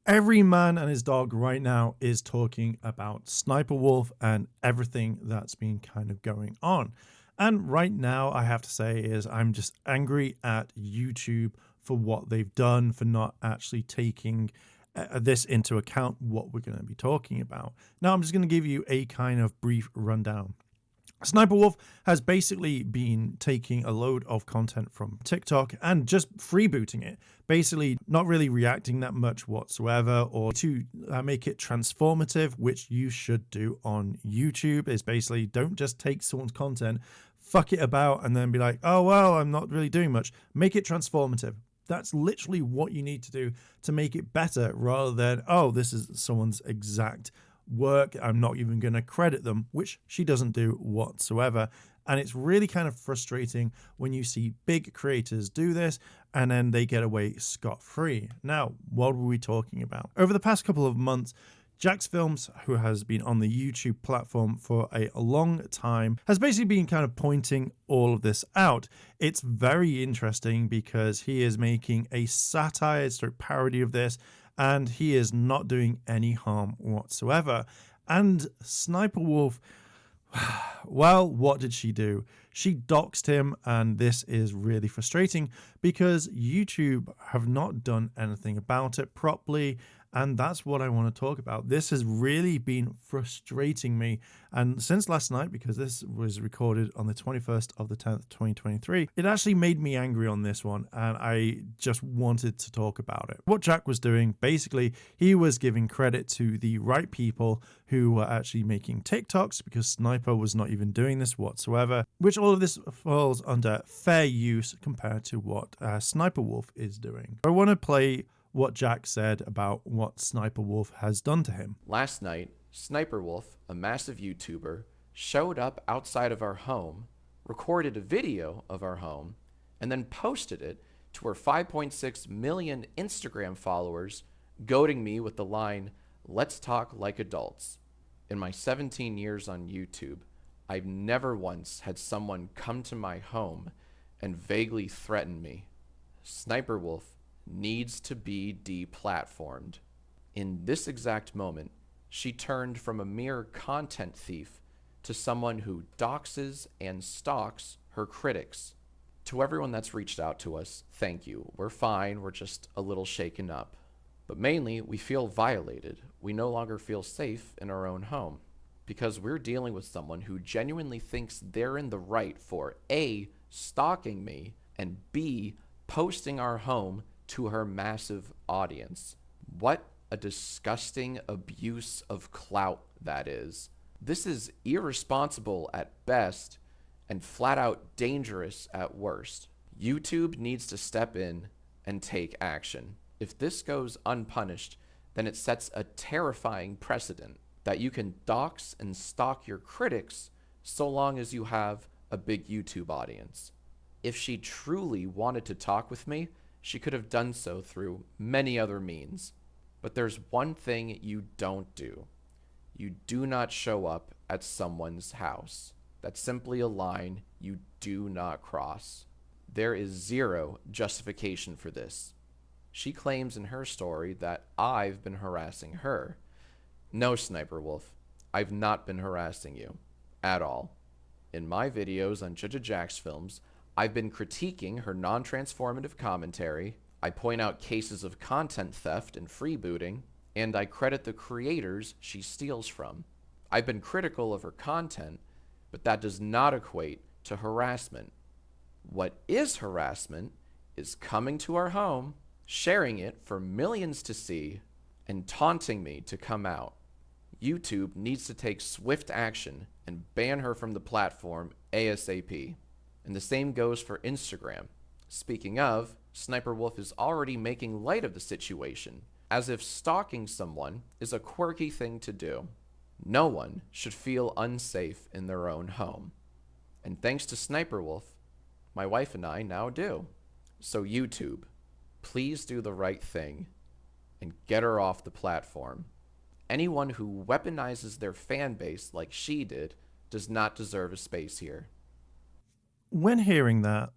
Every man and his dog right now is talking about Sniperwolf and everything that's been kind of going on. And right now, I have to say, is I'm just angry at YouTube for what they've done, for not actually taking this into account, what we're going to be talking about. Now, I'm just going to give you a kind of brief rundown. Sniperwolf has basically been taking a load of content from TikTok and just freebooting it, basically not really reacting that much whatsoever, or to make it transformative, which you should do on YouTube, is basically don't just take someone's content, fuck it about, and then be like, oh, well, I'm not really doing much. Make it transformative. That's literally what you need to do to make it better, rather than, oh, this is someone's exact work, I'm not even going to credit them, which she doesn't do whatsoever. And it's really kind of frustrating when you see big creators do this and then they get away scot-free. Now, what were we talking about? Over the past couple of months, Jackfilms, who has been on the YouTube platform for a long time, has basically been kind of pointing all of this out. It's very interesting because he is making a satire stroke parody of this, and he is not doing any harm whatsoever. And Sniperwolf, well, what did she do? She doxed him, and this is really frustrating because YouTube have not done anything about it properly, and that's what I want to talk about. This has really been frustrating me, and since last night, because this was recorded on the 21st of the 10th, 2023, it actually made me angry on this one, and I just wanted to talk about it. What Jack was doing, basically, he was giving credit to the right people who were actually making TikToks, because Sniper was not even doing this whatsoever, which all of this falls under fair use compared to what Sniperwolf is doing. I want to play what Jack said about what Sniperwolf has done to him. Last night, Sniperwolf, a massive YouTuber, showed up outside of our home, recorded a video of our home, and then posted it to her 5.6 million Instagram followers, goading me with the line, "Let's talk like adults." In my 17 years on YouTube, I've never once had someone come to my home and vaguely threaten me. Sniperwolf needs to be deplatformed. In this exact moment, she turned from a mere content thief to someone who doxes and stalks her critics. To everyone that's reached out to us, thank you. We're fine, we're just a little shaken up. But mainly, we feel violated. We no longer feel safe in our own home because we're dealing with someone who genuinely thinks they're in the right for A, stalking me, and B, posting our home to her massive audience. What a disgusting abuse of clout that is. This is irresponsible at best and flat out dangerous at worst. YouTube needs to step in and take action. If this goes unpunished, then it sets a terrifying precedent that you can dox and stalk your critics so long as you have a big YouTube audience. If she truly wanted to talk with me, she could have done so through many other means. But there's one thing you don't do. You do not show up at someone's house. That's simply a line you do not cross. There is zero justification for this. She claims in her story that I've been harassing her. No, Sniperwolf, I've not been harassing you at all. In my videos on Jackfilms, I've been critiquing her non-transformative commentary, I point out cases of content theft and freebooting, and I credit the creators she steals from. I've been critical of her content, but that does not equate to harassment. What is harassment is coming to our home, sharing it for millions to see, and taunting me to come out. YouTube needs to take swift action and ban her from the platform ASAP. And the same goes for Instagram. Speaking of, Sniperwolf is already making light of the situation, as if stalking someone is a quirky thing to do. No one should feel unsafe in their own home. And thanks to Sniperwolf, my wife and I now do. So YouTube, please do the right thing and get her off the platform. Anyone who weaponizes their fan base like she did does not deserve a space here. When hearing that,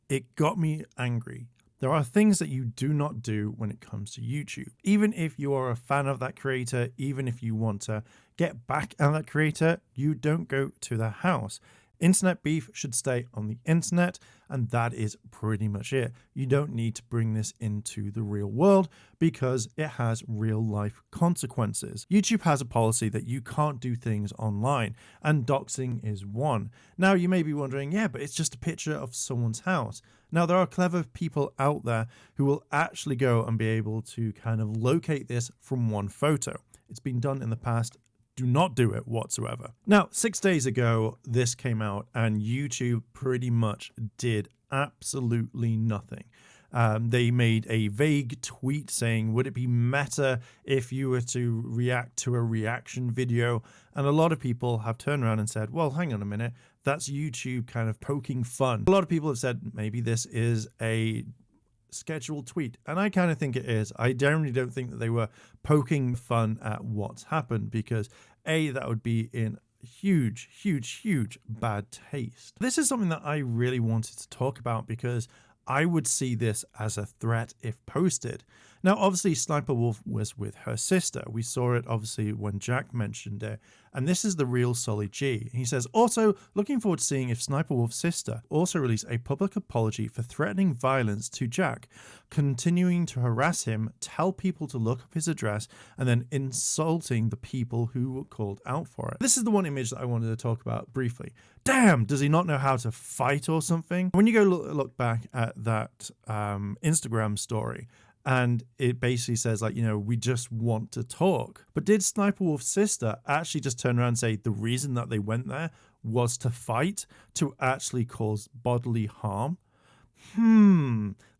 it got me angry There are things that you do not do when it comes to YouTube. Even if you are a fan of that creator, even if you want to get back at that creator, you don't go to their house. Internet beef should stay on the internet, and that is pretty much it. You don't need to bring this into the real world because it has real life consequences. YouTube has a policy that you can't do things online, and doxing is one. Now, you may be wondering, yeah, but it's just a picture of someone's house. Now, there are clever people out there who will actually go and be able to kind of locate this from one photo. It's been done in the past. Do not do it whatsoever. Now, 6 days ago, this came out and YouTube pretty much did absolutely nothing. They made a vague tweet saying, would it be meta if you were to react to a reaction video? And a lot of people have turned around and said, well, hang on a minute, that's YouTube kind of poking fun. A lot of people have said maybe this is a scheduled tweet, and I kind of think it is. I generally don't think that they were poking fun at what's happened, because A, that would be in huge bad taste. This is something that I really wanted to talk about because I would see this as a threat if posted. Now, obviously, SSniperwolf was with her sister. We saw it, obviously, when Jack mentioned it. And this is the real Solly G. He says, also, looking forward to seeing if SSniperwolf's sister also released a public apology for threatening violence to Jack, continuing to harass him, tell people to look up his address, and then insulting the people who were called out for it. This is the one image that I wanted to talk about briefly. Damn, does he not know how to fight or something? When you go look back at that Instagram story, and it basically says, like, you know, we just want to talk. But did SSniperwolf's sister actually just turn around and say the reason that they went there was to fight, to actually cause bodily harm?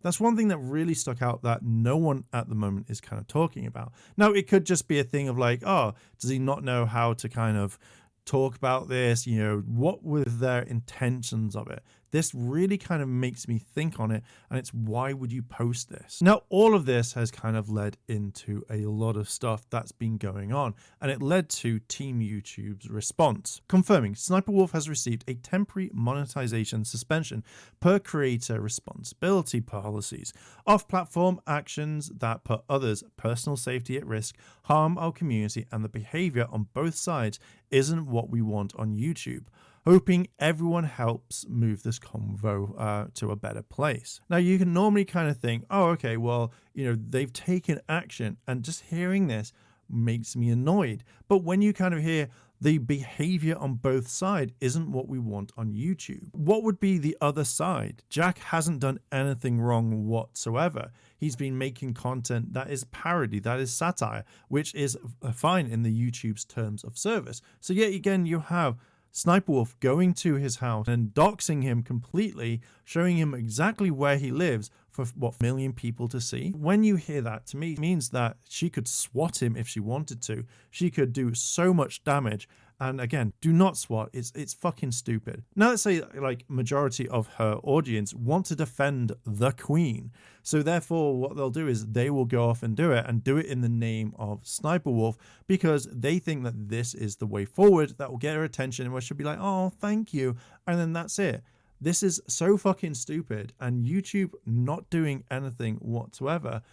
That's one thing that really stuck out that no one at the moment is kind of talking about. Now, it could just be a thing of like, oh, does he not know how to kind of talk about this? You know, what were their intentions of it? This really kind of makes me think on it, and it's why would you post this? Now, all of this has kind of led into a lot of stuff that's been going on, and it led to Team YouTube's response, confirming SSniperwolf has received a temporary monetization suspension per creator responsibility policies, off-platform actions that put others' personal safety at risk, harm our community, and the behavior on both sides isn't what we want on YouTube. Hoping everyone helps move this convo to a better place. Now, you can normally kind of think, oh, okay, well, you know, they've taken action, and just hearing this makes me annoyed. But when you kind of hear the behavior on both sides isn't what we want on YouTube, what would be the other side? Jack hasn't done anything wrong whatsoever. He's been making content that is parody, that is satire, which is fine in the YouTube's terms of service. So yet again, you have SSniperwolf going to his house and doxing him completely, showing him exactly where he lives for what, 1 million people to see. When you hear that, to me, it means that she could swat him if she wanted to. She could do so much damage. And again, do not swat. It's fucking stupid. Now, let's say like majority of her audience want to defend the queen. So therefore, what they'll do is they will go off and do it in the name of SSniperwolf, because they think that this is the way forward that will get her attention, and where she'll be like, oh, thank you. And then that's it. This is so fucking stupid, and YouTube not doing anything whatsoever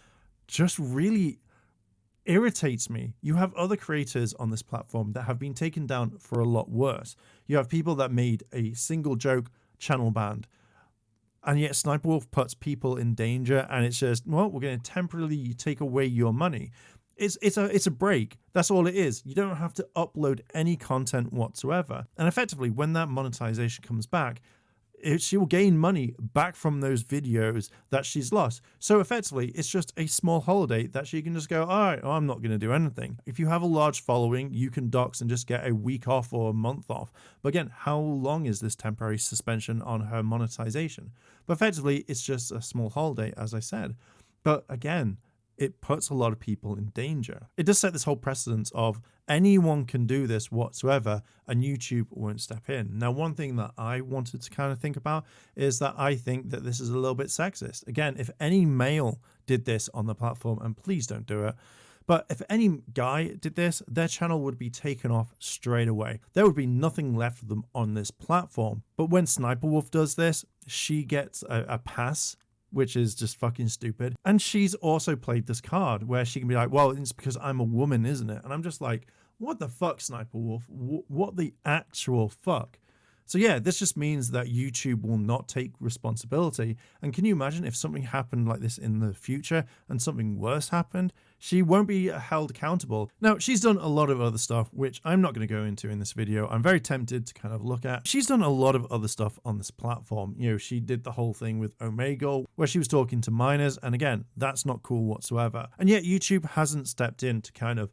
just really irritates me. You have other creators on this platform that have been taken down for a lot worse. You have people that made a single joke channel banned, and yet SSniperwolf puts people in danger, and it's just, well, we're going to temporarily take away your money. It's a break. That's all it is. You don't have to upload any content whatsoever. And effectively, when that monetization comes back, she will gain money back from those videos that she's lost. So effectively, it's just a small holiday that she can just go, all right, I'm not going to do anything. If you have a large following, you can dox and just get a week off or a month off. But again, how long is this temporary suspension on her monetization? But effectively, it's just a small holiday, as I said. But again, it puts a lot of people in danger. It does set this whole precedence of anyone can do this whatsoever, and YouTube won't step in. Now, one thing that I wanted to kind of think about is that I think that this is a little bit sexist. Again, if any male did this on the platform, and please don't do it, but if any guy did this, their channel would be taken off straight away. There would be nothing left of them on this platform. But when SSniperwolf does this, she gets a pass which is just fucking stupid. And she's also played this card where she can be like, well, it's because I'm a woman, isn't it? And I'm just like, what the fuck, Sniper Wolf? What the actual fuck? So yeah, this just means that YouTube will not take responsibility. And can you imagine if something happened like this in the future and something worse happened? She won't be held accountable. Now, she's done a lot of other stuff, which I'm not going to go into in this video. I'm very tempted to kind of look at. She's done a lot of other stuff on this platform. You know, she did the whole thing with Omegle, where she was talking to minors. And again, that's not cool whatsoever. And yet YouTube hasn't stepped in to kind of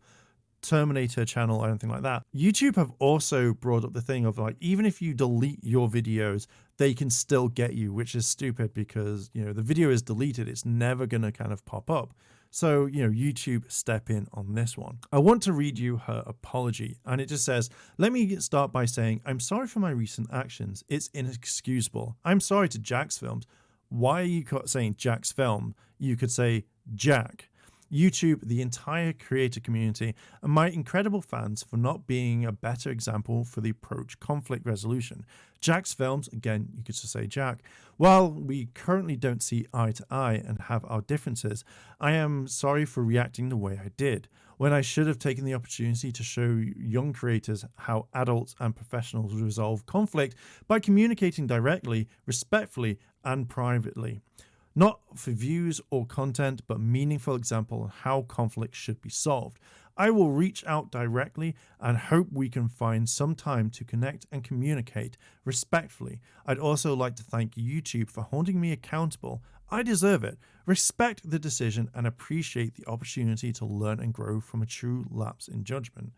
terminate her channel or anything like that. YouTube have also brought up the thing of like, even if you delete your videos, they can still get you, which is stupid because, you know, the video is deleted. It's never going to kind of pop up. So, you know, YouTube step in on this one. I want to read you her apology, and it just says, let me start by saying, I'm sorry for my recent actions. It's inexcusable. I'm sorry to Jackfilms. Why are you saying Jackfilm? You could say Jack. YouTube, the entire creator community, and my incredible fans for not being a better example for the approach conflict resolution. Jackfilms, again, you could just say Jack. While we currently don't see eye to eye and have our differences, I am sorry for reacting the way I did, when I should have taken the opportunity to show young creators how adults and professionals resolve conflict by communicating directly, respectfully, and privately. Not for views or content, but meaningful example on how conflict should be solved. I will reach out directly and hope we can find some time to connect and communicate respectfully. I'd also like to thank YouTube for holding me accountable. I deserve it. Respect the decision and appreciate the opportunity to learn and grow from a true lapse in judgment.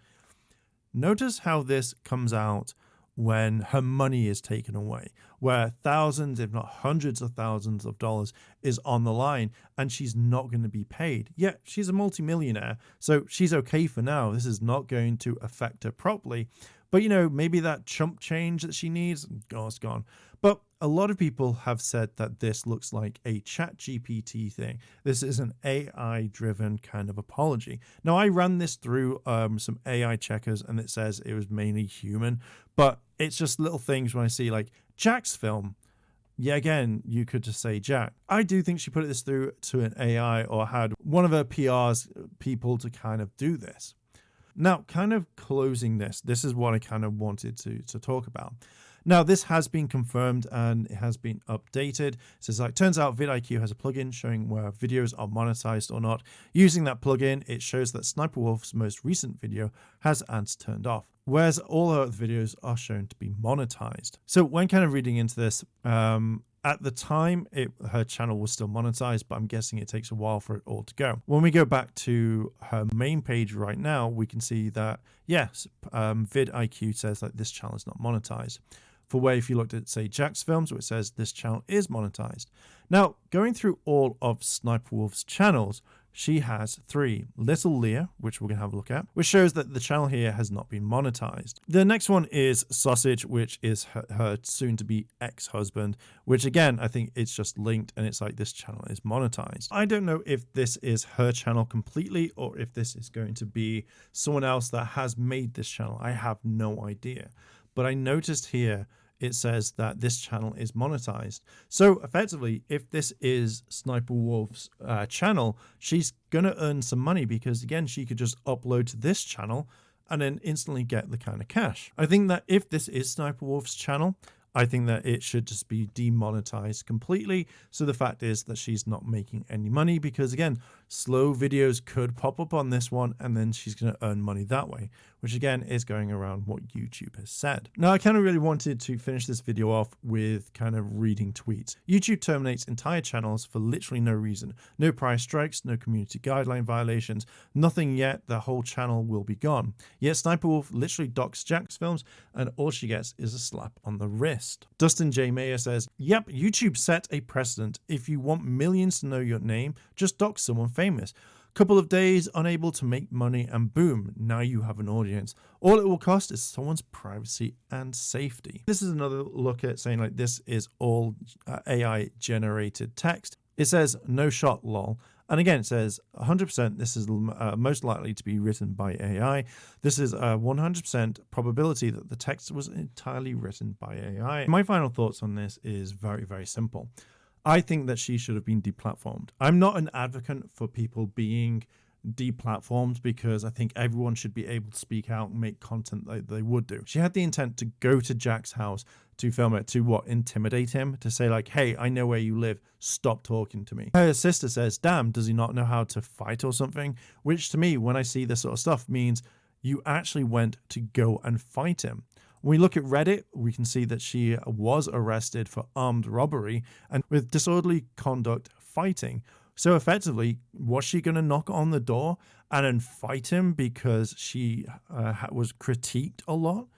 Notice how this comes out when her money is taken away, where thousands, if not hundreds of thousands of dollars is on the line and she's not going to be paid. Yet she's a multimillionaire, so she's okay for now. This is not going to affect her properly. But, you know, maybe that chump change that she needs, oh, it's gone. But a lot of people have said that this looks like a ChatGPT thing. This is an AI-driven kind of apology. Now, I ran this through some AI checkers, and it says it was mainly human. But it's just little things when I see, like, Jackfilms. Yeah, again, you could just say Jack. I do think she put this through to an AI or had one of her PR's people to kind of do this. Now, kind of closing this is what I kind of wanted to talk about. Now, this has been confirmed and it has been updated. It says, like, turns out vidIQ has a plugin showing where videos are monetized or not. Using that plugin, it shows that Sniper Wolf's most recent video has ads turned off, whereas all her other videos are shown to be monetized. So when kind of reading into this, at the time, her channel was still monetized, but I'm guessing it takes a while for it all to go. When we go back to her main page right now, we can see that, yes, vidIQ says that this channel is not monetized. For where if you looked at, say, Jackfilms, where it says this channel is monetized. Now, going through all of Sniper Wolf's channels, she has 3. Little Leah, which we're going to have a look at, which shows that the channel here has not been monetized. The next one is Sausage, which is her soon-to-be ex-husband, which again, I think it's just linked and it's like this channel is monetized. I don't know if this is her channel completely or if this is going to be someone else that has made this channel. I have no idea. But I noticed here it says that this channel is monetized. So effectively, if this is Sniper Wolf's channel, she's going to earn some money because, again, she could just upload to this channel and then instantly get the kind of cash. I think that if this is Sniper Wolf's channel, I think that it should just be demonetized completely. So the fact is that she's not making any money because, again, slow videos could pop up on this one and then she's going to earn money that way, which again is going around what YouTube has said. Now, I kind of really wanted to finish this video off with kind of reading tweets. YouTube terminates entire channels for literally no reason. No price strikes, no community guideline violations, nothing yet. The whole channel will be gone. Yet Sniper Wolf literally docks Jackfilms and all she gets is a slap on the wrist. Dustin J. Mayer says, yep, YouTube set a precedent. If you want millions to know your name, just dox someone famous. Couple of days unable to make money and boom, now you have an audience. All it will cost is someone's privacy and safety. This is another look at saying like this is all AI generated text. It says no shot lol. And again, it says 100% this is most likely to be written by AI. This is a 100% probability that the text was entirely written by AI. My final thoughts on this is very, very simple. I think that she should have been deplatformed. I'm not an advocate for people being deplatformed because I think everyone should be able to speak out and make content like they would do. She had the intent to go to Jack's house to film it, to what, intimidate him, to say like, hey, I know where you live, stop talking to me. Her sister says, damn, does he not know how to fight or something? Which to me, when I see this sort of stuff, means you actually went to go and fight him. When we look at Reddit, we can see that she was arrested for armed robbery and with disorderly conduct fighting. So effectively, was she going to knock on the door and then fight him because she was critiqued a lot?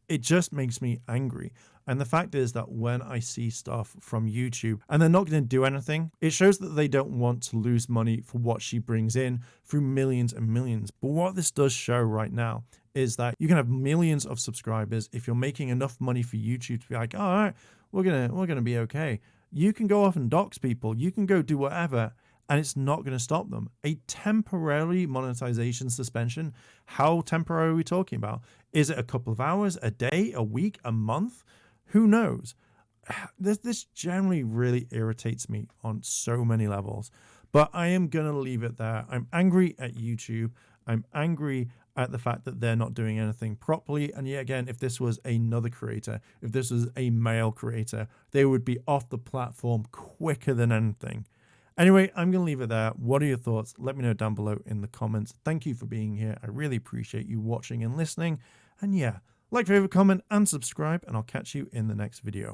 It just makes me angry. And the fact is that when I see stuff from YouTube and they're not going to do anything, it shows that they don't want to lose money for what she brings in through millions and millions. But what this does show right now is that you can have millions of subscribers if you're making enough money for YouTube to be like, all right, we're gonna be okay. You can go off and dox people. You can go do whatever, and it's not going to stop them. A temporary monetization suspension. How temporary are we talking about? Is it a couple of hours, a day, a week, a month? Who knows? This generally really irritates me on so many levels, but I am going to leave it there. I'm angry at YouTube. I'm angry at the fact that they're not doing anything properly. And yet again, if this was another creator, if this was a male creator, they would be off the platform quicker than anything. Anyway, I'm going to leave it there. What are your thoughts? Let me know down below in the comments. Thank you for being here. I really appreciate you watching and listening. And yeah, like, favorite, comment, and subscribe, and I'll catch you in the next video.